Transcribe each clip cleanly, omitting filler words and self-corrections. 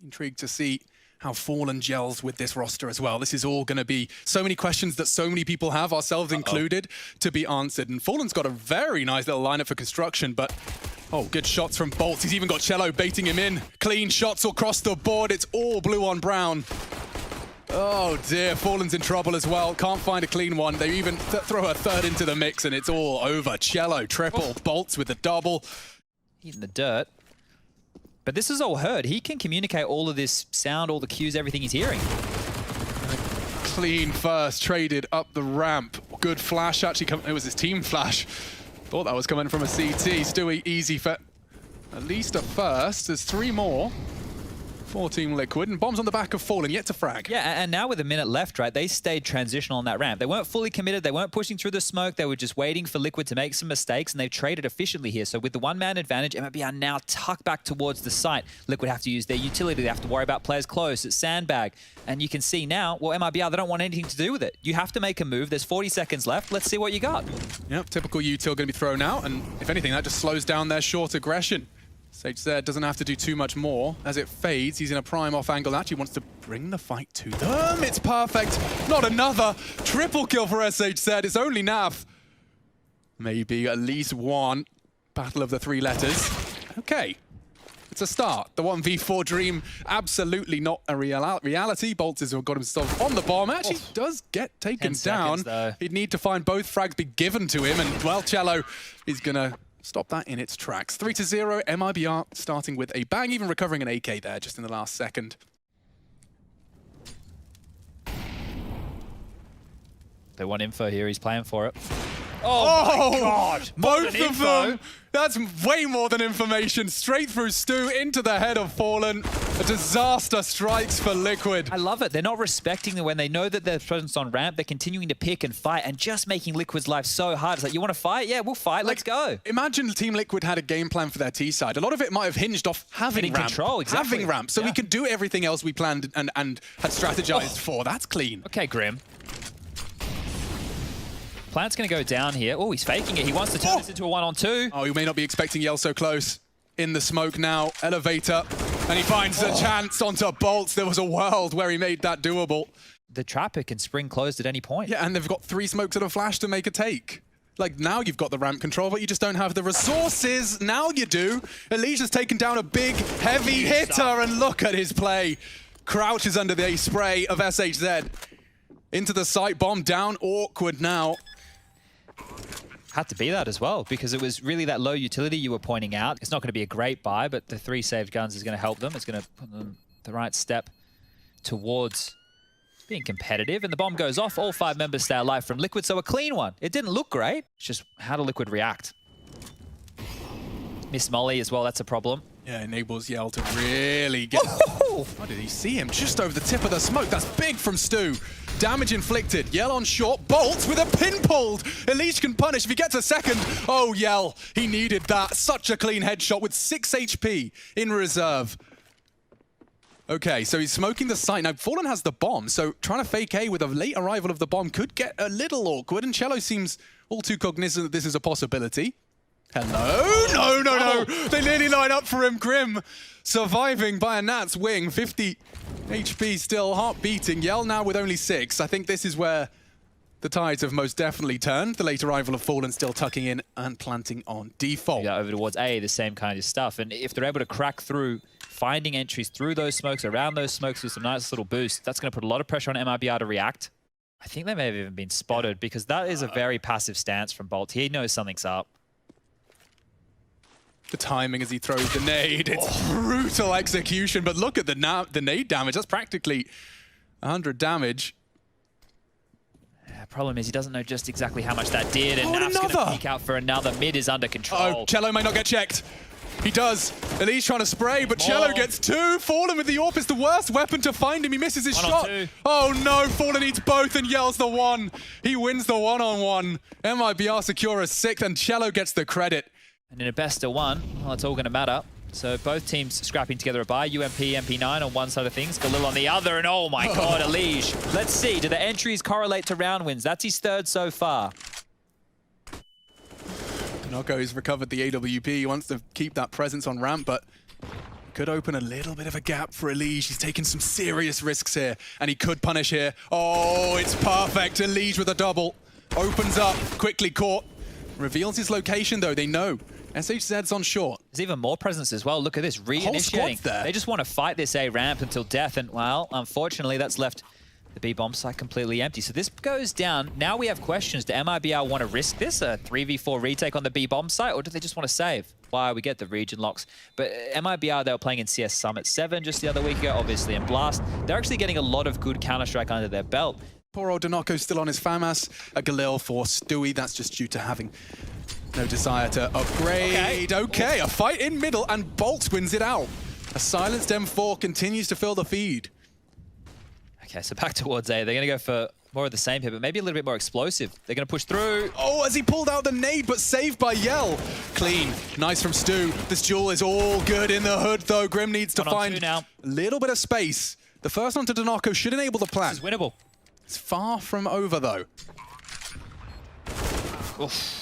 Intrigued to see how Fallen gels with this roster as well. This is all going to be so many questions that so many people have, ourselves included, to be answered. And Fallen's got a very nice little lineup for construction, but oh, good shots from bolts. He's even got Cello baiting him in. Clean shots across the board. It's all blue on brown. Oh dear, Fallen's in trouble as well. Can't find a clean one. They even throw a third into the mix and it's all over. Cello, triple, bolts with the double. He's in the dirt. But this is all heard. He can communicate all of this sound, all the cues, everything he's hearing. Clean first, traded up the ramp. Good flash, actually, it was his team flash. Thought that was coming from a CT. Stewie, easy for at least a first. There's 3 more for Team Liquid, and bombs on the back of Fallen, yet to frag. Yeah, and now with a minute left, right, they stayed transitional on that ramp. They weren't fully committed, they weren't pushing through the smoke, they were just waiting for Liquid to make some mistakes, and they've traded efficiently here. So with the one-man advantage, MIBR now tucked back towards the site. Liquid have to use their utility, they have to worry about players close, it's sandbag. And you can see now, well, MIBR, they don't want anything to do with it. You have to make a move, there's 40 seconds left, let's see what you got. Yep, typical util going to be thrown out, and if anything, that just slows down their short aggression. CSGO doesn't have to do too much more. As it fades, he's in a prime off angle. Actually wants to bring the fight to them. It's perfect. Not another. Triple kill for CSGO. It's only NaV. Maybe at least one. Battle of the 3 letters. Okay. It's a start. The 1v4 dream, absolutely not a reality. Bolts has got himself on the bomb. Actually does get taken down. He'd need to find both frags be given to him. And, well, Cello is going to stop that in its tracks. 3-0, MIBR starting with a bang, even recovering an AK there just in the last second. They want info here, he's playing for it. Oh, my God! Both of them! That's way more than information. Straight through Stu, into the head of Fallen. A disaster strikes for Liquid. I love it. They're not respecting them when they know that their presence on ramp. They're continuing to pick and fight and just making Liquid's life so hard. It's like, you want to fight? Yeah, we'll fight. Let's go. Imagine Team Liquid had a game plan for their T side. A lot of it might have hinged off having ramp. Control, exactly. Having ramp. So we could do everything else we planned and had strategized for. That's clean. Okay, Grim. Plant's going to go down here. Oh, he's faking it. He wants to turn this into a 1-on-2. Oh, you may not be expecting Yell so close. In the smoke now, elevator. And he finds a chance onto bolts. There was a world where he made that doable. The trapper can spring closed at any point. Yeah, and they've got 3 smokes and a flash to make a take. Like, now you've got the ramp control, but you just don't have the resources. Now you do. Alicia's taken down a big, heavy hitter, and look at his play. Crouches under the spray of CSGO. Into the site, bomb down, awkward now. Had to be that as well, because it was really that low utility you were pointing out. It's not going to be a great buy, but the 3 saved guns is going to help them. It's going to put them the right step towards being competitive. And the bomb goes off. All 5 members stay alive from Liquid, so a clean one. It didn't look great. It's just how do Liquid react? Miss Molly as well, that's a problem. Yeah, enables Yell to really get... Oh, did he see him? Just over the tip of the smoke. That's big from Stu. Damage inflicted. Yell on short. Bolts with a pin pulled. Elise can punish if he gets a second. Oh, Yell. He needed that. Such a clean headshot with 6 HP in reserve. Okay, so he's smoking the site. Now, Fallen has the bomb, so trying to fake A with a late arrival of the bomb could get a little awkward, and Cello seems all too cognizant that this is a possibility. Hello? No. They nearly line up for him. Grim surviving by a Nat's wing. 50 HP still, heart beating. Yell now with only 6. I think this is where the tides have most definitely turned. The late arrival of Fallen still tucking in and planting on default. Yeah, over towards A, the same kind of stuff. And if they're able to crack through, finding entries through those smokes, around those smokes with some nice little boost, that's going to put a lot of pressure on MIBR to react. I think they may have even been spotted because that is a very passive stance from Bolt. He knows something's up. The timing as he throws the nade, it's brutal execution, but look at the nade damage. That's practically 100 damage. Problem is he doesn't know just exactly how much that did, and NaV's going to peek out for another. Mid is under control. Oh, Cello may not get checked. He does. Elise trying to spray, but Cello gets 2. Fallen with the AWP is the worst weapon to find him. He misses his shot. Oh no, Fallen eats both and Yells the 1. He wins the 1-on-1. MIBR secure a 6th, and Cello gets the credit. And in a best of 1, well, it's all going to matter. So both teams scrapping together a buy. UMP, MP9 on one side of things, Galil on the other, and oh my god, Elige. Let's see, do the entries correlate to round wins? That's his 3rd so far. Noko has recovered the AWP. He wants to keep that presence on ramp, but Could open a little bit of a gap for Elige. He's taking some serious risks here, and he could punish here. Oh, it's perfect. Elige with a double. Opens up, quickly caught. Reveals his location, though. They know. SHZ's on short. There's even more presence as well. Look at this, reinitiating. There. They just want to fight this A ramp until death, and well, unfortunately, that's left the B bomb site completely empty. So this goes down. Now we have questions. Do MIBR want to risk this, a 3v4 retake on the B bomb site, or do they just want to save? Why we get the region locks. But MIBR, they were playing in CS Summit 7 just the other week ago, obviously in Blast. They're actually getting a lot of good Counter-Strike under their belt. Poor old Dinoko still on his FAMAS. A Galil for Stewie. That's just due to having no desire to upgrade. Okay, a fight in middle, and Bolt wins it out. A silenced M4 continues to fill the feed. Okay, so back towards A. They're going to go for more of the same here, but maybe a little bit more explosive. They're going to push through. Oh, as he pulled out the nade, but saved by Yell. Clean. Nice from Stu. This duel is all good in the hood, though. Grim needs to find a little bit of space. The first one to Dinoko should enable the plan. This is winnable. It's far from over, though. Oof.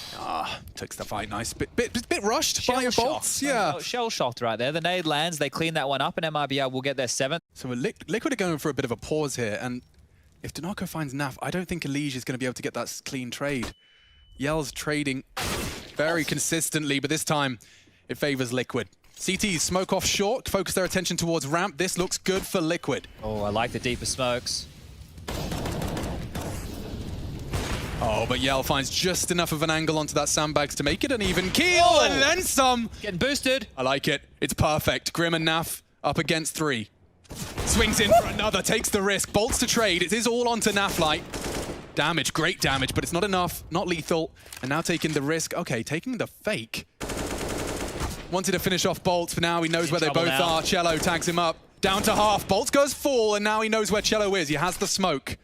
Takes the fight nice. Bit rushed by your bolts. Yeah. Shell shocked right there. The nade lands. They clean that one up, and MIBR will get their 7th. So Liquid are going for a bit of a pause here, and if Dinoko finds NaV, I don't think Elige is going to be able to get that clean trade. Yell's trading very consistently, but this time it favors Liquid. CTs smoke off short, focus their attention towards ramp. This looks good for Liquid. Oh, I like the deeper smokes. Oh, but Yell finds just enough of an angle onto that sandbags to make it an even kill, and then some. Getting boosted. I like it. It's perfect. Grim and NaV up against 3. Swings in for another, takes the risk. Bolts to trade. It is all onto NaFlight. Damage, great damage, but it's not enough. Not lethal. And now taking the risk. Okay, taking the fake. Wanted to finish off Bolts, but now he knows where they both are. Cello tags him up. Down to half. Bolts goes full, and now he knows where Cello is. He has the smoke.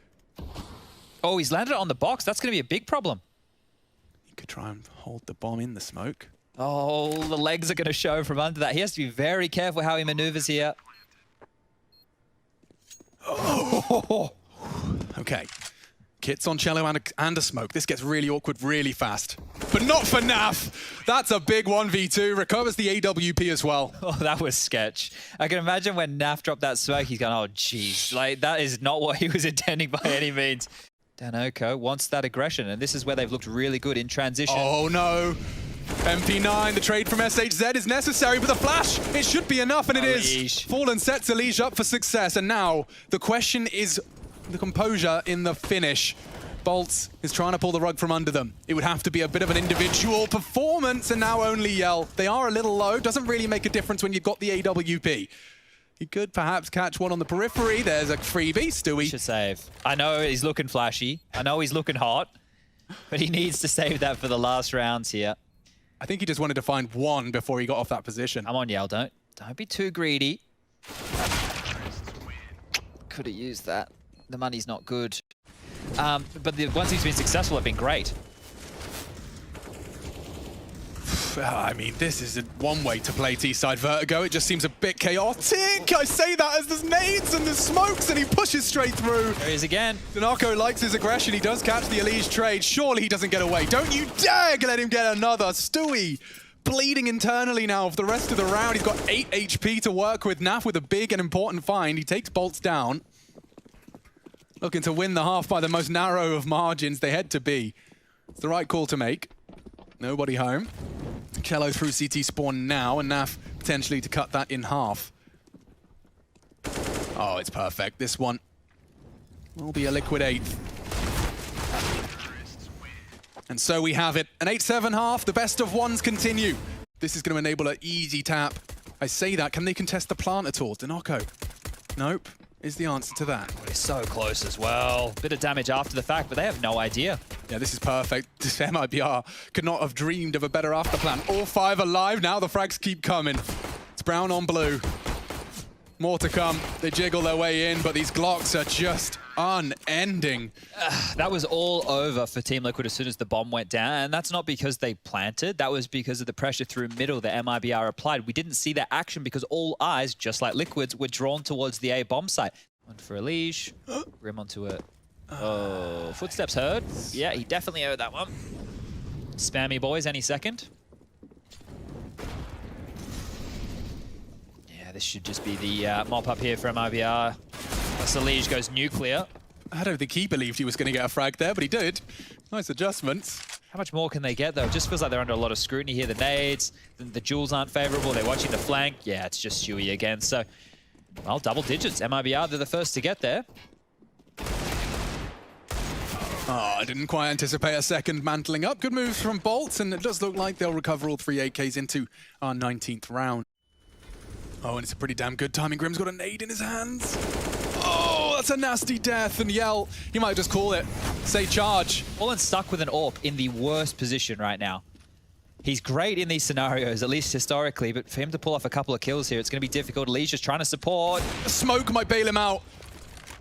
Oh, he's landed it on the box. That's going to be a big problem. He could try and hold the bomb in the smoke. Oh, the legs are going to show from under that. He has to be very careful how he maneuvers here. Oh. Okay. Kits on Cello and a smoke. This gets really awkward really fast. But not for NaV. That's a big 1v2. Recovers the AWP as well. Oh, that was sketch. I can imagine when NaV dropped that smoke, he's going, oh, jeez. Like, that is not what he was intending by any means. Dinoko wants that aggression, and this is where they've looked really good in transition. Oh, no. MP9, the trade from SHZ is necessary, but the flash, it should be enough, and it is. Fallen sets Elige up for success, and now the question is the composure in the finish. Bolts is trying to pull the rug from under them. It would have to be a bit of an individual performance, and now only Yell. They are a little low, doesn't really make a difference when you've got the AWP. He could perhaps catch one on the periphery. There's a freebie, Stewie. Should save. I know he's looking flashy. I know he's looking hot, but he needs to save that for the last rounds here. I think he just wanted to find one before he got off that position. Come on, Yell, don't be too greedy. Could have used that. The money's not good. But the ones he's been successful have been great. I mean, this is one way to play T-side Vertigo. It just seems a bit chaotic. I say that as there's nades and there's smokes and he pushes straight through. There he is again. Dinoko likes his aggression. He does catch the Elige trade. Surely he doesn't get away. Don't you dare let him get another. Stewie bleeding internally now for the rest of the round. He's got 8 HP to work with. NaV with a big and important find. He takes Bolts down. Looking to win the half by the most narrow of margins. They head to B. It's the right call to make. Nobody home. Cello through CT spawn now, and NaV potentially to cut that in half. Oh, it's perfect. This one will be a Liquid 8th. And so we have it. An 8-7 half. The best of ones continue. This is going to enable an easy tap. I say that. Can they contest the plant at all? Dinoko. Nope. Is the answer to that. We're so close as well. Bit of damage after the fact, but they have no idea. Yeah, this is perfect. This MIBR could not have dreamed of a better after plan. All 5 alive. Now the frags keep coming. It's brown on blue. More to come. They jiggle their way in, but these Glocks are just unending. That was all over for Team Liquid as soon as the bomb went down, and that's not because they planted. That was because of the pressure through middle that MIBR applied. We didn't see that action because all eyes, just like Liquid's, were drawn towards the A bomb site. One for Elige. Grim onto it. Oh, footsteps heard. Yeah, he definitely heard that one. Spammy boys any second. this should just be the mop up here for MIBR. Astralis goes nuclear. I don't think he believed he was going to get a frag there, but he did. Nice adjustments. How much more can they get, though? It just feels like they're under a lot of scrutiny here. The nades, the duels aren't favorable. They're watching the flank. Yeah, it's just zywoo again. So, well, double digits. MIBR, they're the first to get there. Oh, I didn't quite anticipate a second mantling up. Good moves from Bolts, and it does look like they'll recover all 3 AKs into our 19th round. Oh, and it's a pretty damn good timing. Grim's got a nade in his hands. Oh, that's a nasty death. And Yell, he might just call it. Say charge. Fallen stuck with an AWP in the worst position right now. He's great in these scenarios, at least historically, but for him to pull off a couple of kills here, it's going to be difficult. Lee's just trying to support. Smoke might bail him out.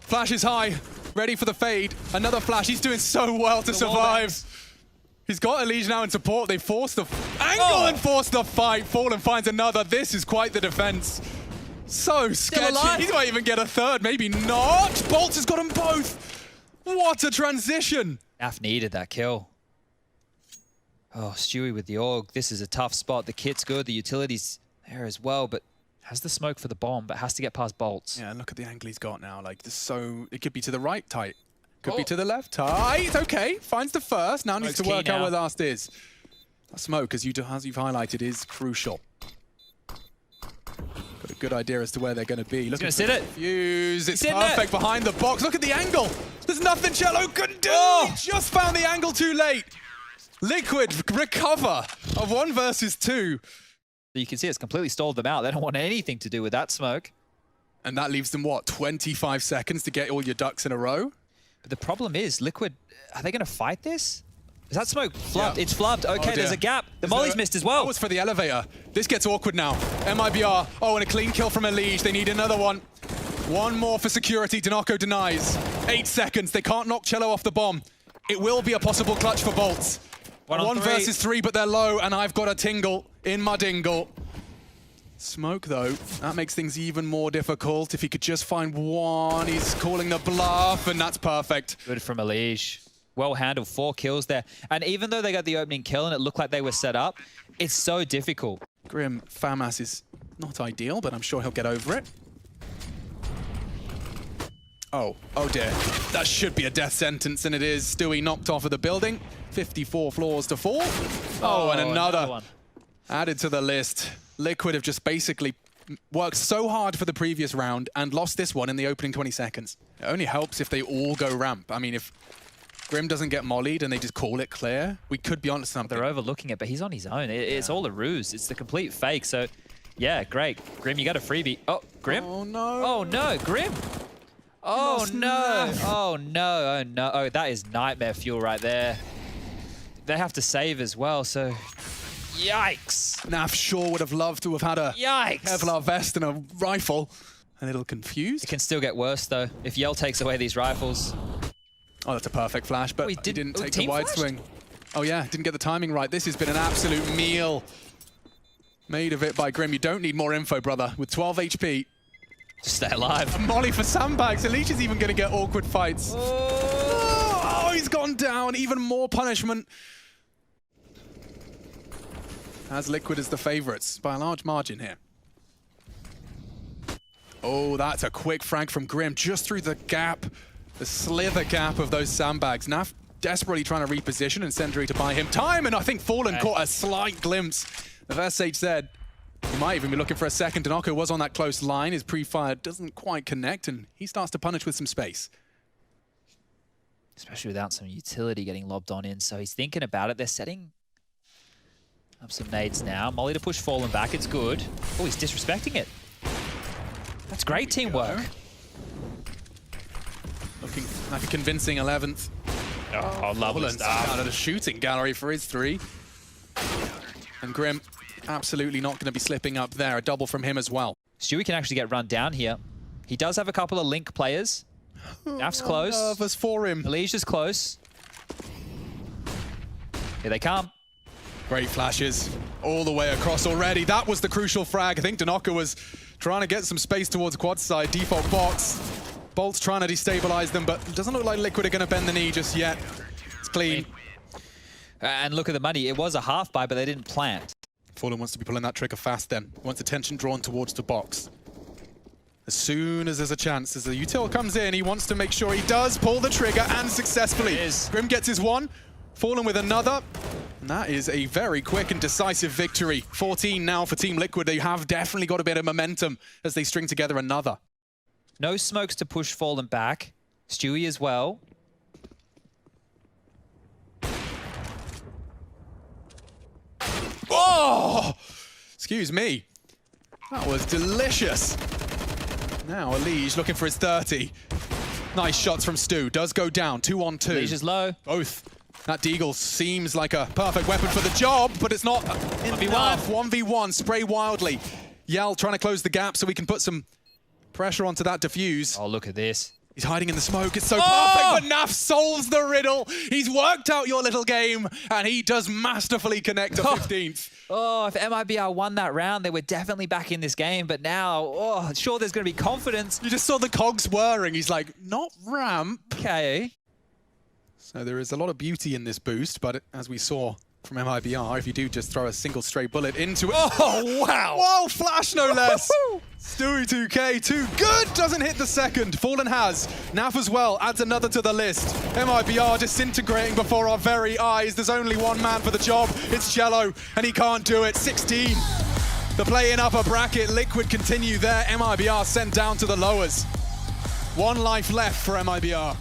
Flash is high. Ready for the fade. Another flash. He's doing so well to survive. He's got a Legion now in support. They forced the angle and forced the fight. Fallen finds another. This is quite the defense. So sketchy. He might even get a third. Maybe not. Bolts has got them both. What a transition. NaVi needed that kill. Oh, Stewie with the AUG. This is a tough spot. The kit's good. The utility's there as well, but has the smoke for the bomb, but has to get past Bolts. Yeah, and look at the angle he's got now. Like, this so it could be to the right tight. Could be to the left tight. Okay, finds the first. Now needs to work out where last is. That smoke, as you've highlighted, is crucial. Got a good idea as to where they're going to be. Look at sit it. Fuse. It's perfect behind the box. Look at the angle. There's nothing Cello couldn't do. He just found the angle too late. Liquid recover of 1 versus 2. You can see it's completely stalled them out. They don't want anything to do with that smoke. And that leaves them, what, 25 seconds to get all your ducks in a row? But the problem is, Liquid, are they going to fight this? Is that smoke flubbed? Yeah. It's flubbed. Okay, there's a gap. The molly's missed as well. That was for the elevator. This gets awkward now. MIBR. Oh, and a clean kill from Elige. They need another one. One more for security. dniko denies. 8 seconds. They can't knock Cello off the bomb. It will be a possible clutch for Bolts. 1 versus 3, but they're low, and I've got a tingle in my dingle. Smoke, though, that makes things even more difficult. If he could just find one, he's calling the bluff, and that's perfect. Good from Elige. Well handled, 4 kills there. And even though they got the opening kill and it looked like they were set up, it's so difficult. Grim, FAMAS is not ideal, but I'm sure he'll get over it. Oh dear. That should be a death sentence, and it is. Stewie knocked off of the building. 54 floors to fall. Oh, and another one added to the list. Liquid have just basically worked so hard for the previous round and lost this one in the opening 20 seconds. It only helps if they all go ramp. I mean, if Grim doesn't get mollied and they just call it clear, we could be onto something. They're overlooking it, but he's on his own. It's all a ruse. It's the complete fake. So, yeah, great. Grim, you got a freebie. Oh, Grim? Oh, no. Oh, no. Grim. Oh, no. Oh, no. Oh, no. Oh, that is nightmare fuel right there. They have to save as well, so... Yikes. NaVi sure would have loved to have had a Kevlar vest and a rifle. A little confused. It can still get worse, though, if Yell takes away these rifles. Oh, that's a perfect flash, but he didn't take the wide swing. Oh, yeah, didn't get the timing right. This has been an absolute meal made of it by Grim. You don't need more info, brother. With 12 HP. Just stay alive. A molly for sandbags. Elige is even going to get awkward fights. Oh, he's gone down. Even more punishment. As Liquid is the favorites by a large margin here. Oh, that's a quick frag from Grim just through the gap, the slither gap of those sandbags. NaVi desperately trying to reposition and Sendry to buy him time, and I think Fallen caught a slight glimpse of SH said. He might even be looking for a second. dniko was on that close line. His pre-fire doesn't quite connect, and he starts to punish with some space. Especially without some utility getting lobbed on in, so he's thinking about it. They're setting up some nades now. Molly to push Fallen back, it's good. Oh, he's disrespecting it. That's great teamwork. Looking like a convincing 11th. Oh, lovely stuff. Out of the shooting gallery for his 3. And Grim absolutely not going to be slipping up there. A double from him as well. Stewie can actually get run down here. He does have a couple of link players. NaVi's close. Nervous for him. Elige's close. Here they come. Great flashes all the way across already. That was the crucial frag. I think dniko was trying to get some space towards quad side. Default box. Bolt's trying to destabilize them, but it doesn't look like Liquid are going to bend the knee just yet. It's clean. And look at the money. It was a half buy, but they didn't plant. Fallen wants to be pulling that trigger fast then. Wants attention drawn towards the box. As soon as there's a chance, as the util comes in, he wants to make sure he does pull the trigger, and successfully. Grim gets his one, Fallen with another. And that is a very quick and decisive victory. 14 now for Team Liquid. They have definitely got a bit of momentum as they string together another. No smokes to push Fallen back. Stewie as well. Oh! Excuse me. That was delicious. Now Elige looking for his 30. Nice shots from Stu. Does go down. 2-on-2. Elige is low. Both. That Deagle seems like a perfect weapon for the job, but it's not enough. 1v1. Spray wildly. Yell trying to close the gap so we can put some pressure onto that defuse. Oh, look at this. He's hiding in the smoke. It's so perfect, but Naf solves the riddle. He's worked out your little game, and he does masterfully connect to 15th. Oh, if MIBR won that round, they were definitely back in this game. But now, oh, sure, there's going to be confidence. You just saw the cogs whirring. He's like, not ramp. Okay. So there is a lot of beauty in this boost, but as we saw from MIBR, if you do just throw a single stray bullet into it. Oh, wow. Wow, flash no less. Stewie 2K, too good, doesn't hit the second. Fallen has. Naf as well, adds another to the list. MIBR disintegrating before our very eyes. There's only one man for the job. It's Jello, and he can't do it. 16. The play-in upper bracket. Liquid continue there. MIBR sent down to the lowers. One life left for MIBR.